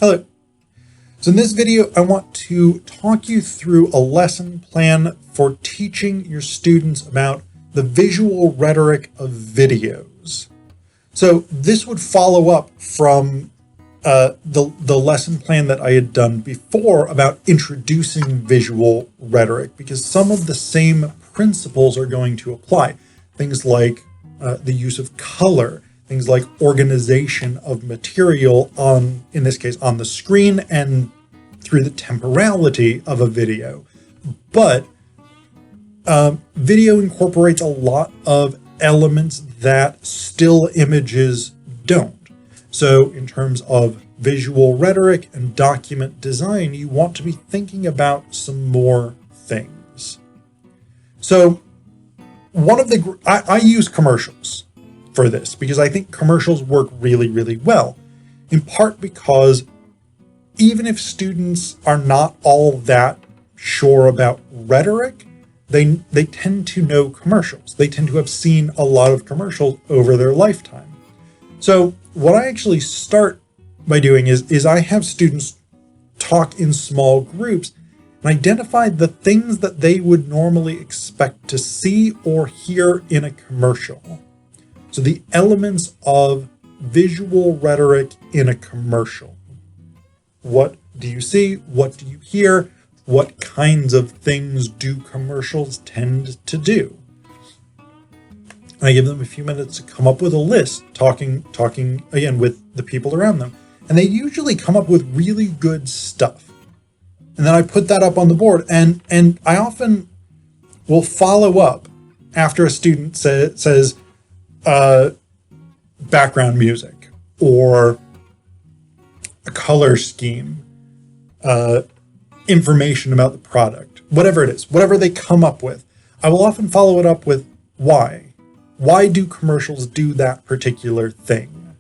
Hello. So in this video, I want to talk you through a lesson plan for teaching your students about the visual rhetoric of videos. So this would follow up from the lesson plan that I had done before about introducing visual rhetoric, because some of the same principles are going to apply. Things like the use of color, things like organization of material in this case, on the screen and through the temporality of a video. But video incorporates a lot of elements that still images don't. So in terms of visual rhetoric and document design, you want to be thinking about some more things. So I use commercials for this because I think commercials work really, really well, in part because even if students are not all that sure about rhetoric, they tend to know commercials. They tend to have seen a lot of commercials over their lifetime. So what I actually start by doing is I have students talk in small groups and identify the things that they would normally expect to see or hear in a commercial. So the elements of visual rhetoric in a commercial. What do you see? What do you hear? What kinds of things do commercials tend to do? And I give them a few minutes to come up with a list, talking again with the people around them. And they usually come up with really good stuff. And then I put that up on the board, and I often will follow up after a student says background music or a color scheme, information about the product, whatever it is, whatever they come up with. I will often follow it up with why. Why do commercials do that particular thing?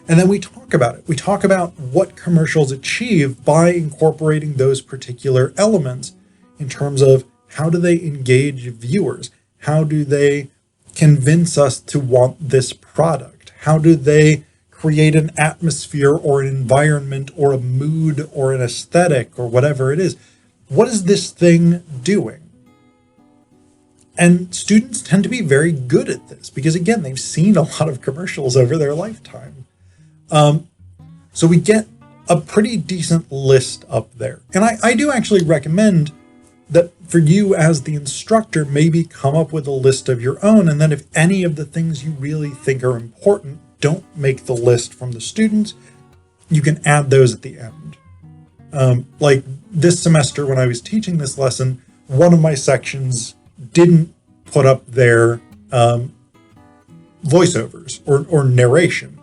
And then we talk about it. We talk about what commercials achieve by incorporating those particular elements in terms of how do they engage viewers? How do they convince us to want this product? How do they create an atmosphere or an environment or a mood or an aesthetic or whatever it is? What is this thing doing? And students tend to be very good at this because, again, they've seen a lot of commercials over their lifetime. So we get a pretty decent list up there. And I do actually recommend that for you as the instructor, maybe come up with a list of your own. And then if any of the things you really think are important don't make the list from the students, you can add those at the end. Like this semester when I was teaching this lesson, one of my sections didn't put up their voiceovers or narration.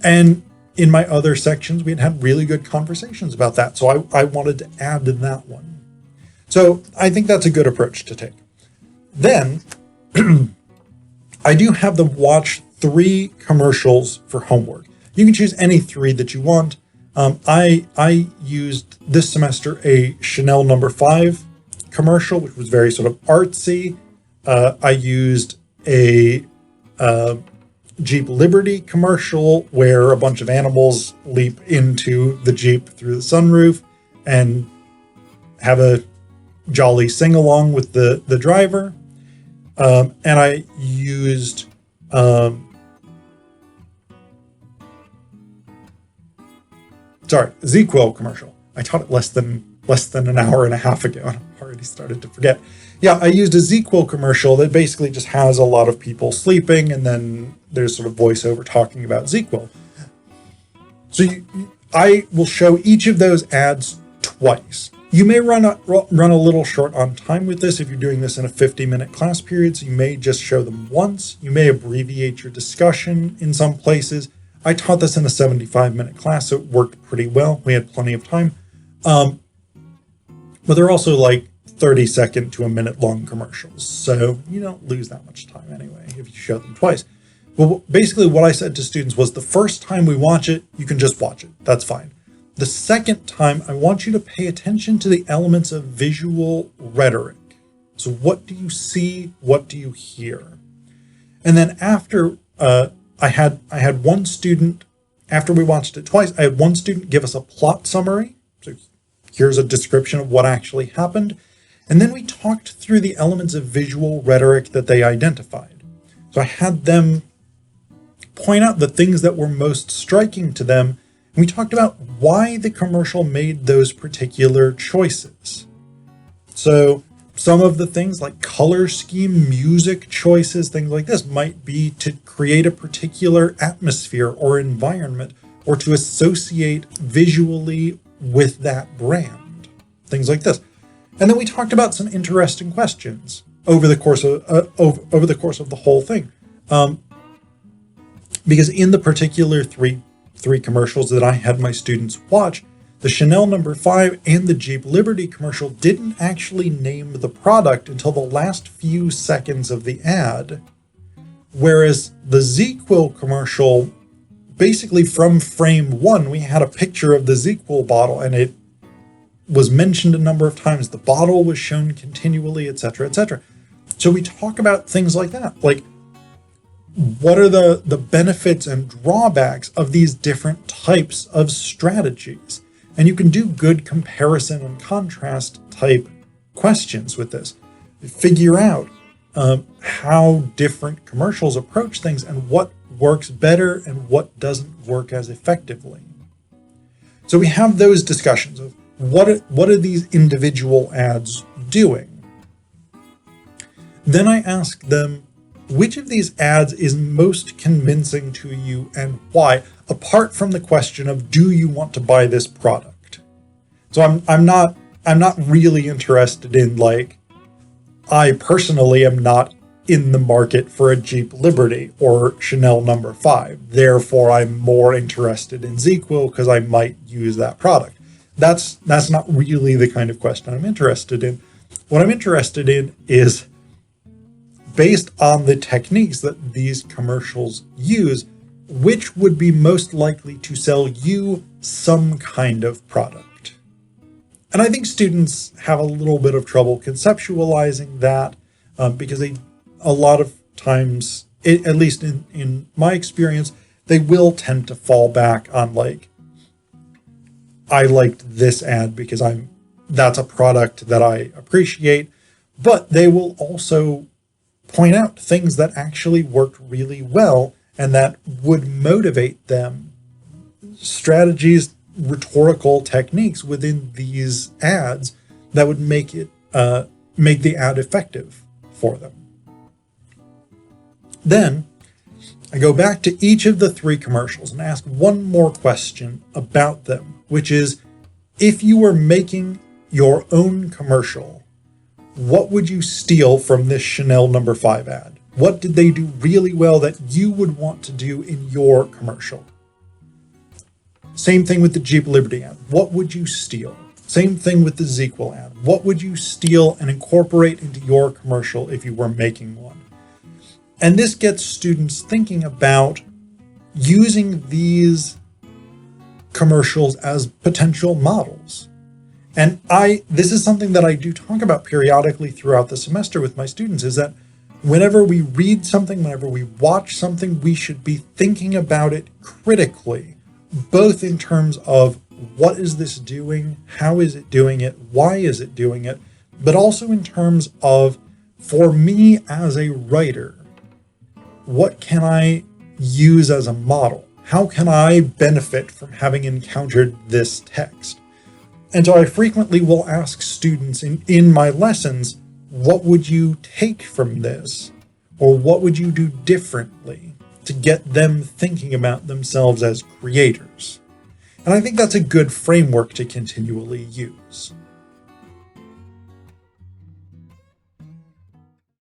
And in my other sections, we had really good conversations about that. So I wanted to add to that one. So I think that's a good approach to take. Then I do have them watch 3 commercials for homework. You can choose any 3 that you want. I used this semester a Chanel No. 5 commercial, which was very sort of artsy. I used a Jeep Liberty commercial where a bunch of animals leap into the Jeep through the sunroof and have a jolly sing-along with the driver. And I used ZQL commercial. I taught it less than an hour and a half ago, and I've already started to forget. Yeah, I used a ZQL commercial that basically just has a lot of people sleeping, and then there's sort of voiceover talking about ZQL. So I will show each of those ads twice. You may run a little short on time with this if you're doing this in a 50-minute class period, so you may just show them once. You may abbreviate your discussion in some places. I taught this in a 75-minute class, so it worked pretty well. We had plenty of time. But they're also like 30-second to a minute-long commercials, so you don't lose that much time anyway if you show them twice. Well, basically what I said to students was the first time we watch it, you can just watch it. That's fine. The second time, I want you to pay attention to the elements of visual rhetoric. So what do you see? What do you hear? And then after I had one student after we watched it twice, I had one student give us a plot summary. So here's a description of what actually happened. And then we talked through the elements of visual rhetoric that they identified. So I had them point out the things that were most striking to them. And we talked about why the commercial made those particular choices. So some of the things like color scheme, music choices, things like this might be to create a particular atmosphere or environment, or to associate visually with that brand, things like this. And then we talked about some interesting questions over the course of the whole thing, because in the particular three commercials that I had my students watch, the Chanel No. 5 and the Jeep Liberty commercial didn't actually name the product until the last few seconds of the ad, whereas the ZzzQuil commercial, basically from frame one, we had a picture of the ZzzQuil bottle, and it was mentioned a number of times. The bottle was shown continually, etc., etc. So we talk about things like that, like what are the benefits and drawbacks of these different types of strategies? And you can do good comparison and contrast type questions with this. Figure out how different commercials approach things and what works better and what doesn't work as effectively. So we have those discussions of what are these individual ads doing? Then I ask them, which of these ads is most convincing to you and why, apart from the question of, do you want to buy this product? So I'm not really interested in, like, I personally am not in the market for a Jeep Liberty or Chanel No. 5. Therefore, I'm more interested in ZzzQuil because I might use that product. That's not really the kind of question I'm interested in. What I'm interested in is, based on the techniques that these commercials use, which would be most likely to sell you some kind of product. And I think students have a little bit of trouble conceptualizing that because a lot of times, at least in my experience, they will tend to fall back on, like, I liked this ad because that's a product that I appreciate, but they will also point out things that actually worked really well and that would motivate them, strategies, rhetorical techniques within these ads that would make the ad effective for them. Then I go back to each of the three commercials and ask one more question about them, which is, if you were making your own commercial, what would you steal from this Chanel No. 5 ad? What did they do really well that you would want to do in your commercial? Same thing with the Jeep Liberty ad. What would you steal? Same thing with the ZzzQuil ad. What would you steal and incorporate into your commercial if you were making one? And this gets students thinking about using these commercials as potential models. And this is something that I do talk about periodically throughout the semester with my students, is that whenever we read something, whenever we watch something, we should be thinking about it critically, both in terms of what is this doing, how is it doing it, why is it doing it, but also in terms of, for me as a writer, what can I use as a model? How can I benefit from having encountered this text? And so I frequently will ask students in my lessons, what would you take from this? Or what would you do differently to get them thinking about themselves as creators? And I think that's a good framework to continually use.